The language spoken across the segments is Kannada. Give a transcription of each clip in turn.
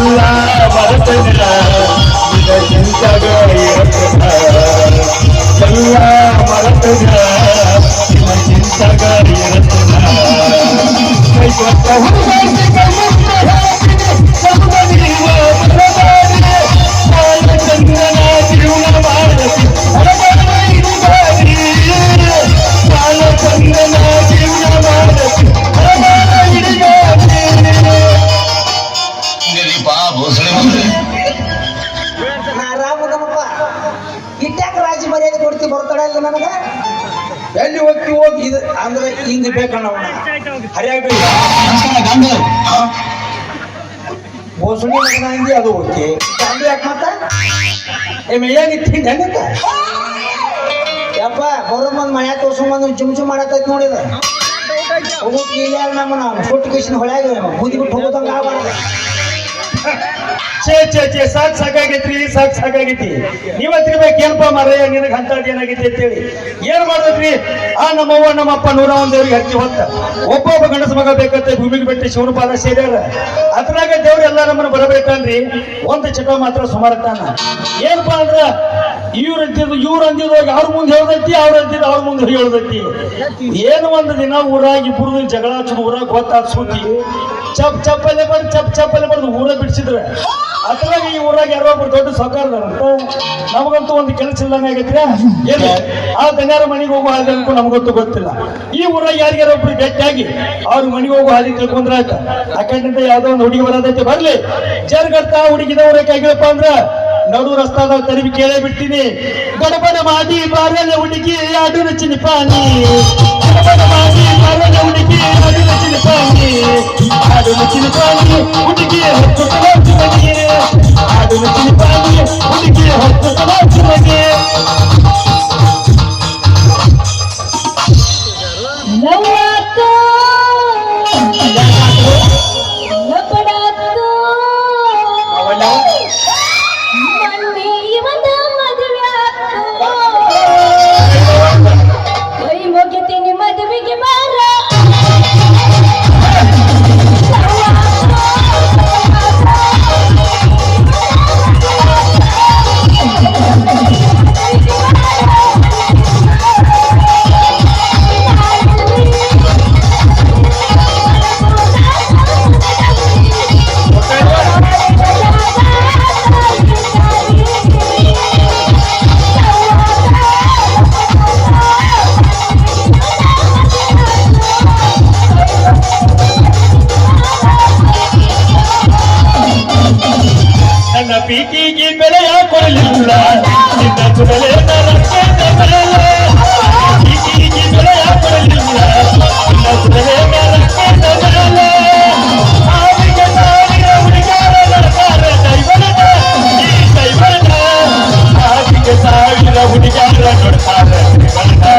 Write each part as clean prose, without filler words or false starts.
ಎಲ್ಲ ಮರೆತನ ಚಿಂತಗ ಇರತನ ಎಲ್ಲ ಮರೆತನ ಚಿಂತಗ ಇರತನ ಕೈ ಕೊಟ್ಟ ಹುಡುಗಾಟಿ ಚಂದನ ಜೀವನ ಮಾಡತಿ ಚಂದನ ಜೀವನ ಮಾಡತಿ ಇಟ್ಟಾಕ ರಾಜಿ ಮರ್ಯಾದೆ ಕೊಡ್ತಿ ಬರ್ತಾಳ ಇಲ್ಲ ನನಗ ಎಲ್ಲಿ ಹೋಗ್ತಿ ಹೋಗಿ ಇದು ಅಂದ್ರೆ ಹಿಂಗ್ ಬೇಕಣ್ಣ ಹರಿಯಾಗಿ ಬೋಸಣಿ ಮಗನ ಹಂಗೆ ಅದು ಹೋಗ್ತಿ ಗಾಂಧಿ ಯಾಕೆ ಮತ್ತ ಮೇಯಾಗಿತ್ತಿ ಹೆಂಗಂತ ಯಪ್ಪ ಬರೋಮಂದ್ ಮನೆ ತೋರ್ಸಂಬಂದು ಚುಮ್ಚು ಮಾಡತ್ತೈತಿ ನೋಡಿದ ಹೋಗೋಕೆ ಇಲ್ಲ ನಮ್ಮನ್ನ ಕೊಟ್ಟು ಕಿಶನ್ ಹೊಳ್ಯಾಗ ಬೂದಿ ಬಿಟ್ಟು ಹೋಗೋದಂಗ ಆಗಬಾರ್ದು ಛೇ ಸಾಕಾಗೈತ್ರಿ ಸಾಕಾಗೈತಿ ನೀವ ತಿರ್ಬೇಕೇನಪ್ಪ ಮಾರಯ್ಯ ನಿನಗೆ ಅಂತದ್ ಏನಾಗೈತಿ ಅಂತೇಳಿ ಏನ್ ಮಾಡ್ಬೇಕ್ರಿ ಆ ನಮ್ಮವ್ವ ನಮ್ಮಪ್ಪ 101 ದೇವ್ರಿಗೆ ಹತ್ತಿ ಹೊತ್ತ ಒಬ್ಬೊಬ್ಬ ಗಂಡಸ ಮಗ ಬೇಕಂತ ಭೂಮಿಗೆ ಬಿಟ್ಟು ಶಿವನ ಪಾದ ಸೇರ್ಯಾರ ಅದ್ರಾಗ ದೇವ್ರು ಎಲ್ಲ ನಮ್ಮನ್ನ ಬರಬೇಕನ್ರಿ ಒಂದು ಚಟ ಮಾತ್ರ ಸುಮಾರತಾನ ಏನಪ್ಪಾ ಅಂದ್ರ ಇವ್ರು ಅಂದಿದ್ದು ಅವ್ರ ಮುಂದೆ ಹೇಳ್ದೈತಿ ಅವ್ರ ಅಂತಿದ್ದು ಅವ್ರ ಮುಂದೆ ಹೇಳ್ದೈತಿ ಏನು ಒಂದು ದಿನ ಊರಾಗ ಇಬ್ಬರು ಜಗಳ ಹಚ್ಚದು ಊರಾಗ ಗೊತ್ತಾದ ಸುದ್ದಿ ಚಪ್ಪಲೆ ಬರ್ದು ಊರ ಬಿಡಿಸಿದ್ರೆ ಅದ್ರಾಗ ಈ ಊರಾಗ ಯಾರೋ ಒಬ್ರು ದೊಡ್ಡ ಸಹಕಾರದಾರಂತ ನಮಗಂತೂ ಒಂದು ಕೆಲಸ ಇಲ್ಲಂಗ ಆಗೈತ್ರಿ ಏನು ಆ ದನ್ಯಾರ ಮನೆಗೆ ಹೋಗೋ ಹಾದಿ ಅನ್ಕೊಂಡು ನಮಗಂತೂ ಗೊತ್ತಿಲ್ಲ ಈ ಊರಾಗ ಯಾರಿಗಾರ ಒಬ್ರು ಗಟ್ಟಿಯಾಗಿ ಅವ್ರ ಮನೆಗೆ ಹೋಗೋ ಹಾದಿ ತಿಳ್ಕೊಂಡ್ರ ಆಯ್ತ ಆ ಕಡೆಯಿಂದ ಯಾವ್ದೋ ಒಂದು ಹುಡುಗಿ ಬರೋದೈತೆ ಬರ್ಲಿ ಜರ್ಗಡ್ತಾ ಹುಡುಗಿದವ್ರ ಕೈಗಳಪ್ಪ ಅಂದ್ರ ನಡು ರಸ್ತಾದಾಗ ತರಿವಿ ಕೇಳೇ ಬಿಡ್ತೀನಿ ಬಡಬಡ ಮಾಡಿ ಬಾರಲ್ಲ ಹುಡುಗಿ ಅಡು ನಚ್ಚಿನ ಪಾನಿ ಬಡಬಡ ಮಾಡಿ ಬಾರಲ್ಲ ಹುಡುಗಿ ಅಡು ನಚ್ಚಿನ ಪಾನಿ ಅಡು ನಚ್ಚಿನ ಪಾನಿ ಹುಡುಗಿ ಹೊತ್ತು ಕಲಾಚು ಮನೆ ಅಡು ನಚ್ಚಿನ ಪಾನಿ ಹುಡುಗಿ ಹೊತ್ತು ಕಲಾಚು ಮನೆ ಪ್ರೀತಿಗೆ ಬೆಲೆಯ ಕೊಡಲಿಲ್ಲ ನಿನ್ನ ಕೊಡಲೇ ಪ್ರೀತಿಗೆ ಬೆಲೆಯ ಕೊಡಲಿಲ್ಲ ನಿನ್ನ ಕೊಡಲೇ ಸಾವಿಗೆ ಸಾವಿರ ಹುಡುಗಾರ ನಡತಾರ ದೈವನ ದೈವನ ಸಾವಿಗೆ ಸಾವಿರ ಹುಡುಗಾರ ನೋಡ್ತಾರ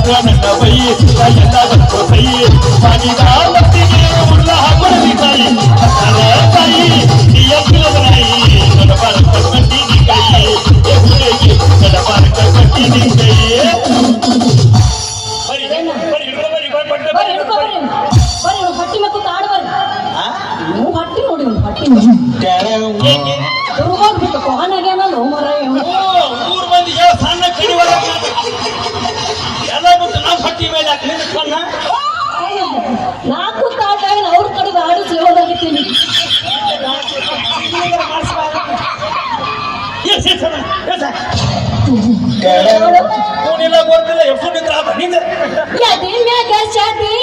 ಮಾತ್ರ ನನ್ನ ಬೈ ಎಲ್ಲದಕ್ಕೂ ಸೈ ಮಾಡಿದ ಮತ್ತಿಗೆ ಉಳ್ಳ ಹಾಕೊಳ್ಳಿ ತಾಯಿ ತಾಯಿ ನೀಯಂತಿಲದನಾಯಿ ನನ್ನ ಬಾಳಕ ಕಟ್ಟಿನಿ ಕೈ ಹುಡುಗಿ ನನ್ನ ಬಾಳಕ ಕಟ್ಟಿನಿ ಕೈ ಹಟ್ಟಿ ಮತ್ತು ಕಾಡು ಬರ್ರಿ ನೀವು ಹಟ್ಟಿ ನೋಡಿ ಒಂದು ಹಟ್ಟಿ ಹೋಗ್ಬಿಟ್ಟು ಕೊಹನಾಗ್ಯಾನಲ್ಲ ಮರ ಮೂರು ಮಂದಿ ಸಣ್ಣ ಕಡಿವರ ಎಲ್ಲ ಬಿಟ್ಟು ನಮ್ಮ ಹಟ್ಟಿ ಮೇಲೆ ಹಾಕಿ ಸಣ್ಣ ನಾಲ್ಕು ತಾಟಾಗಿ ಅವ್ರ ಕಡೆಗೆ ಆಡು ಸೇವದಾಗಿತ್ತೀನಿ ಗೊತ್ತಿಲ್ಲ ಎಷ್ಟು ನಿಂತ ಯದಿ ಮ್ಯಾಗ ಶದಿ